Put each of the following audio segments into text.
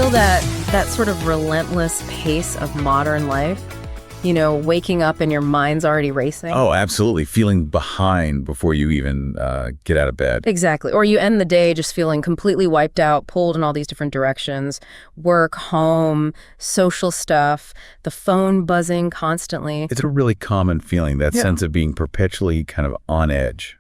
feel that sort of relentless pace of modern life? You know, waking up and your mind's already racing? Oh, absolutely. Feeling behind before you even get out of bed. Exactly. Or you end the day just feeling completely wiped out, pulled in all these different directions. Work, home, social stuff, the phone buzzing constantly. It's a really common feeling, that sense of being perpetually kind of on edge.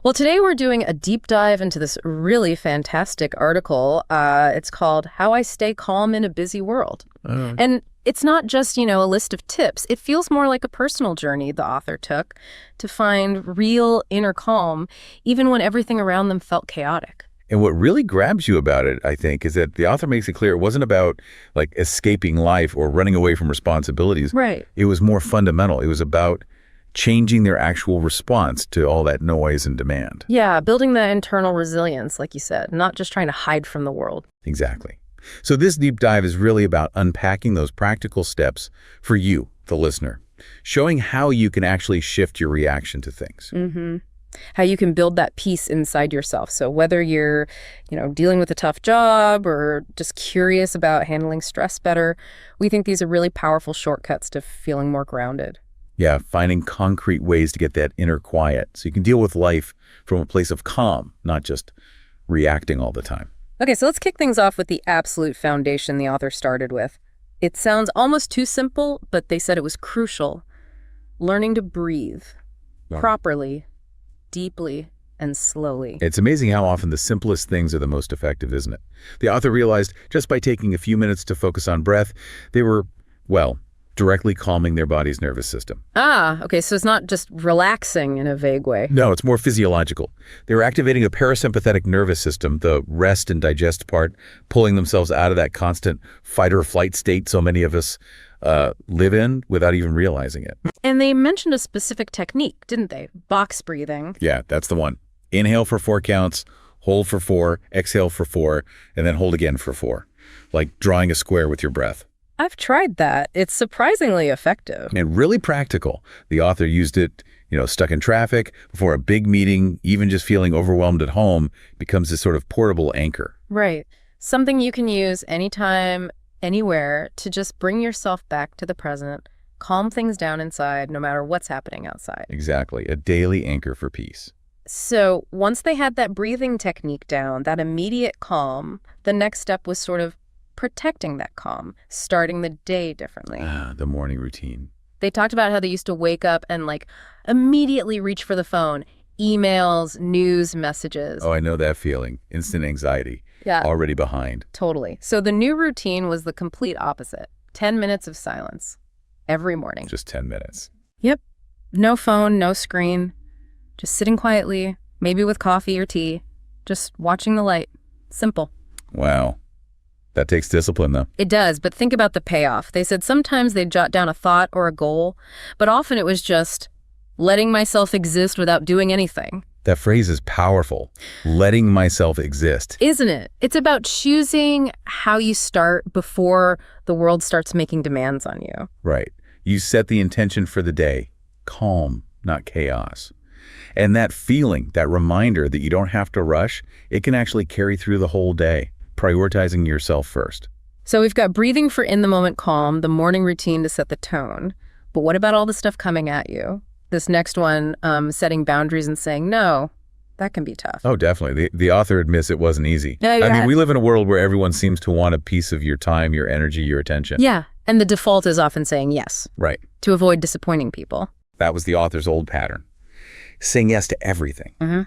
Well, today we're doing a deep dive into this really fantastic article. It's called How I Stay Calm in a Busy World. And it's not just, a list of tips. It feels more like a personal journey the author took to find real inner calm, even when everything around them felt chaotic. And what really grabs you about it, I think, is that the author makes it clear it wasn't about like escaping life or running away from responsibilities. Right. It was more fundamental. It was about changing their actual response to all that noise and demand. Yeah, building that internal resilience, like you said, not just trying to hide from the world. Exactly. So this deep dive is really about unpacking those practical steps for you, the listener, showing how you can actually shift your reaction to things. Mm-hmm. How you can build that peace inside yourself. So whether you're, dealing with a tough job or just curious about handling stress better, we think these are really powerful shortcuts to feeling more grounded. Yeah, finding concrete ways to get that inner quiet so you can deal with life from a place of calm, not just reacting all the time. Okay, so let's kick things off with the absolute foundation the author started with. It sounds almost too simple, but they said it was crucial. Learning to breathe properly, deeply, and slowly. It's amazing how often the simplest things are the most effective, isn't it? The author realized just by taking a few minutes to focus on breath, they were, directly calming their body's nervous system. Okay, so it's not just relaxing in a vague way. No, it's more physiological. They were activating a parasympathetic nervous system, the rest and digest part, pulling themselves out of that constant fight or flight state so many of us live in without even realizing it. And they mentioned a specific technique, didn't they? Box breathing. Yeah, that's the one. Inhale for 4 counts, hold for 4, exhale for 4, and then hold again for 4. Like drawing a square with your breath. I've tried that. It's surprisingly effective. And really practical. The author used it, stuck in traffic, before a big meeting, even just feeling overwhelmed at home, becomes this sort of portable anchor. Right. Something you can use anytime, anywhere, to just bring yourself back to the present, calm things down inside, no matter what's happening outside. Exactly. A daily anchor for peace. So once they had that breathing technique down, that immediate calm, the next step was sort of protecting that calm, starting the day differently. The morning routine. They talked about how they used to wake up and immediately reach for the phone, emails, news, messages. Oh, I know that feeling. Instant anxiety. Yeah. Already behind. Totally. So the new routine was the complete opposite. 10 minutes of silence every morning. Just 10 minutes. Yep. No phone, no screen. Just sitting quietly, maybe with coffee or tea, just watching the light. Simple. Wow. That takes discipline, though. It does, but think about the payoff. They said sometimes they'd jot down a thought or a goal, but often it was just letting myself exist without doing anything. That phrase is powerful. Letting myself exist. Isn't it? It's about choosing how you start before the world starts making demands on you. Right. You set the intention for the day. Calm, not chaos. And that feeling, that reminder that you don't have to rush, it can actually carry through the whole day. Prioritizing yourself first. So we've got breathing for in-the-moment calm, the morning routine to set the tone. But what about all the stuff coming at you? This next one, setting boundaries and saying no, that can be tough. Oh, definitely. The author admits it wasn't easy. Yeah. I mean, we live in a world where everyone seems to want a piece of your time, your energy, your attention. Yeah, and the default is often saying yes. Right. To avoid disappointing people. That was the author's old pattern. Saying yes to everything. Mm-hmm.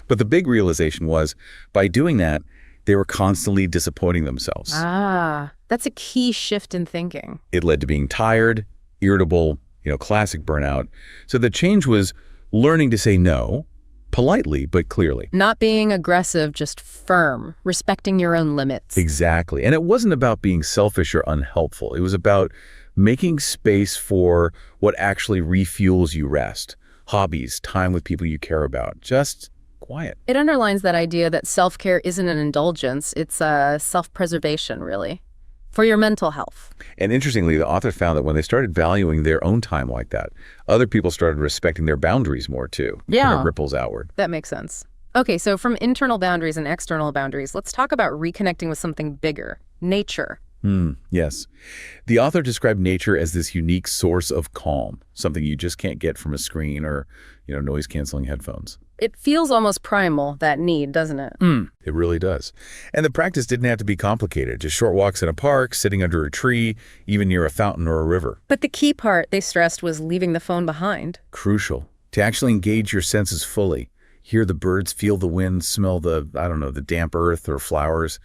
But the big realization was, by doing that, they were constantly disappointing themselves. That's a key shift in thinking. It led to being tired, irritable, classic burnout. So the change was learning to say no, politely but clearly. Not being aggressive, just firm, respecting your own limits. Exactly. And it wasn't about being selfish or unhelpful. It was about making space for what actually refuels you rest. Hobbies, time with people you care about, just quiet. It underlines that idea that self-care isn't an indulgence, it's self-preservation, really, for your mental health. And interestingly, the author found that when they started valuing their own time like that, other people started respecting their boundaries more too. Yeah. Kind of ripples outward. That makes sense. Okay, so from internal boundaries and external boundaries, let's talk about reconnecting with something bigger, nature. Yes. The author described nature as this unique source of calm, something you just can't get from a screen or, noise-canceling headphones. It feels almost primal, that need, doesn't it? It really does. And the practice didn't have to be complicated. Just short walks in a park, sitting under a tree, even near a fountain or a river. But the key part, they stressed, was leaving the phone behind. Crucial. To actually engage your senses fully. Hear the birds, feel the wind, smell the damp earth or flowers.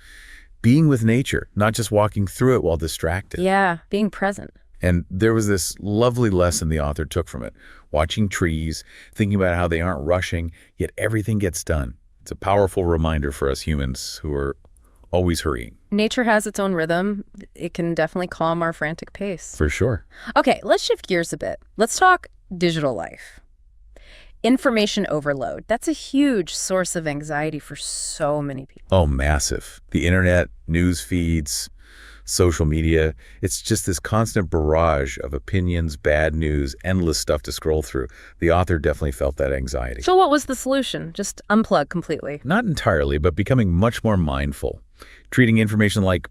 Being with nature, not just walking through it while distracted. Yeah, being present. And there was this lovely lesson the author took from it. Watching trees, thinking about how they aren't rushing, yet everything gets done. It's a powerful reminder for us humans who are always hurrying. Nature has its own rhythm. It can definitely calm our frantic pace. For sure. Okay, let's shift gears a bit. Let's talk digital life. Information overload. That's a huge source of anxiety for so many people. Oh, massive. The internet, news feeds, social media. It's just this constant barrage of opinions, bad news, endless stuff to scroll through. The author definitely felt that anxiety. So what was the solution? Just unplug completely? Not entirely, but becoming much more mindful. Treating information like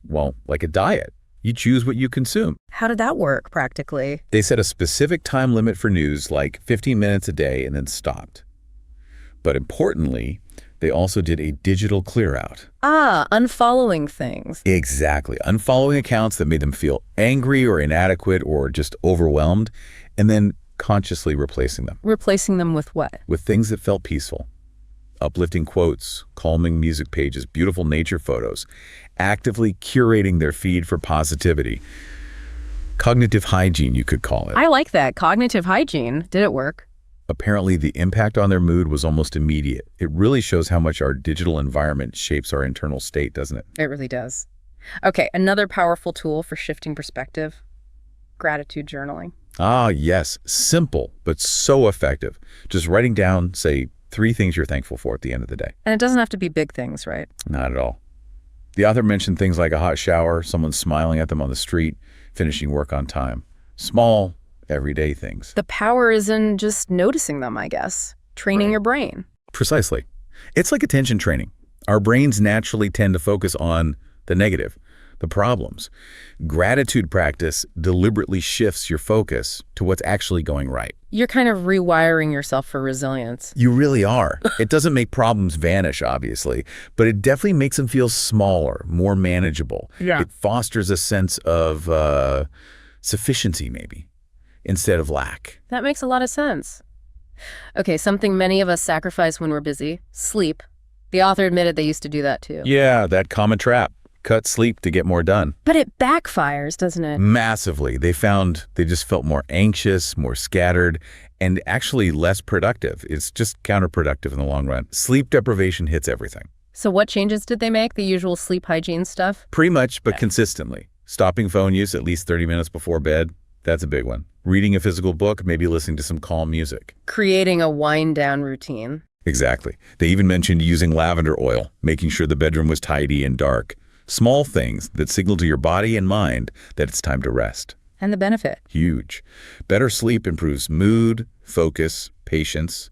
a diet. You choose what you consume. How did that work practically? They set a specific time limit for news, like 15 minutes a day, and then stopped. But importantly, they also did a digital clear out. Unfollowing things. Exactly. Unfollowing accounts that made them feel angry or inadequate or just overwhelmed, and then consciously replacing them. Replacing them with what? With things that felt peaceful. Uplifting quotes, calming music pages, beautiful nature photos, actively curating their feed for positivity. Cognitive hygiene, you could call it. I like that. Cognitive hygiene. Did it work? Apparently, the impact on their mood was almost immediate. It really shows how much our digital environment shapes our internal state, doesn't it? It really does. Okay, another powerful tool for shifting perspective, gratitude journaling. Ah, yes. Simple, but so effective. Just writing down, say, 3 things you're thankful for at the end of the day. And it doesn't have to be big things, right? Not at all. The author mentioned things like a hot shower, someone smiling at them on the street, finishing work on time. Small, everyday things. The power is in just noticing them, I guess. Training your brain. Precisely. It's like attention training. Our brains naturally tend to focus on the negative, the problems. Gratitude practice deliberately shifts your focus to what's actually going right. You're kind of rewiring yourself for resilience. You really are. It doesn't make problems vanish, obviously, but it definitely makes them feel smaller, more manageable. Yeah. It fosters a sense of sufficiency, maybe, instead of lack. That makes a lot of sense. Okay, something many of us sacrifice when we're busy, sleep. The author admitted they used to do that too. Yeah, that common trap. Cut sleep to get more done. But it backfires, doesn't it? Massively. They found they just felt more anxious, more scattered, and actually less productive. It's just counterproductive in the long run. Sleep deprivation hits everything. So what changes did they make? The usual sleep hygiene stuff? Pretty much, but consistently. Stopping phone use at least 30 minutes before bed. That's a big one. Reading a physical book, maybe listening to some calm music. Creating a wind-down routine. Exactly. They even mentioned using lavender oil, making sure the bedroom was tidy and dark. Small things that signal to your body and mind that it's time to rest. And the benefit? Huge. Better sleep improves mood, focus, patience.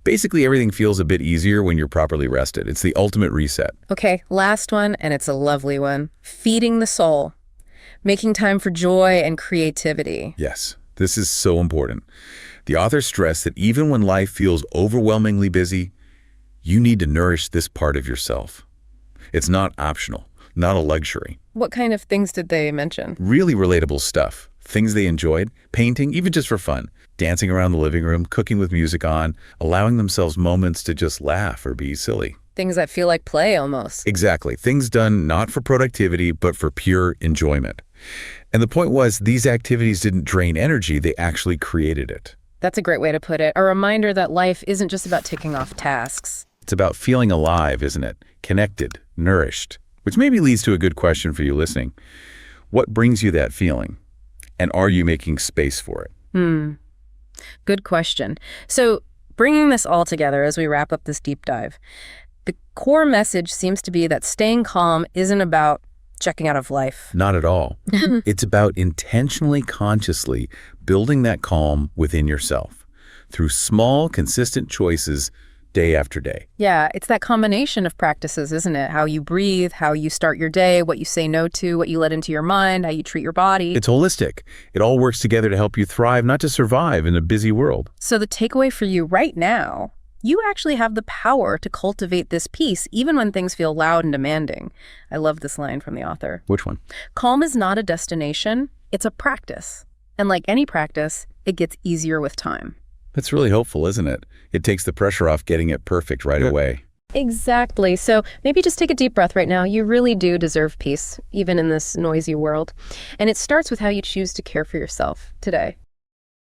Basically, everything feels a bit easier when you're properly rested. It's the ultimate reset. Okay, last one, and it's a lovely one. Feeding the soul. Making time for joy and creativity. Yes, this is so important. The author stressed that even when life feels overwhelmingly busy, you need to nourish this part of yourself. It's not optional. Not a luxury. What kind of things did they mention? Really relatable stuff. Things they enjoyed, painting, even just for fun, dancing around the living room, cooking with music on, allowing themselves moments to just laugh or be silly. Things that feel like play almost. Exactly. Things done not for productivity, but for pure enjoyment. And the point was, these activities didn't drain energy, they actually created it. That's a great way to put it. A reminder that life isn't just about ticking off tasks. It's about feeling alive, isn't it? Connected, nourished. Which maybe leads to a good question for you listening. What brings you that feeling? And are you making space for it? Good question. So bringing this all together as we wrap up this deep dive, the core message seems to be that staying calm isn't about checking out of life. Not at all. It's about intentionally, consciously building that calm within yourself through small, consistent choices day after day. Yeah, it's that combination of practices, isn't it? How you breathe, how you start your day, what you say no to, what you let into your mind, how you treat your body. It's holistic. It all works together to help you thrive, not to survive in a busy world. So the takeaway for you right now, you actually have the power to cultivate this peace even when things feel loud and demanding. I love this line from the author. Which one? Calm is not a destination, it's a practice. And like any practice, it gets easier with time. That's really hopeful, isn't it? It takes the pressure off getting it perfect right away. Exactly. So maybe just take a deep breath right now. You really do deserve peace, even in this noisy world. And it starts with how you choose to care for yourself today.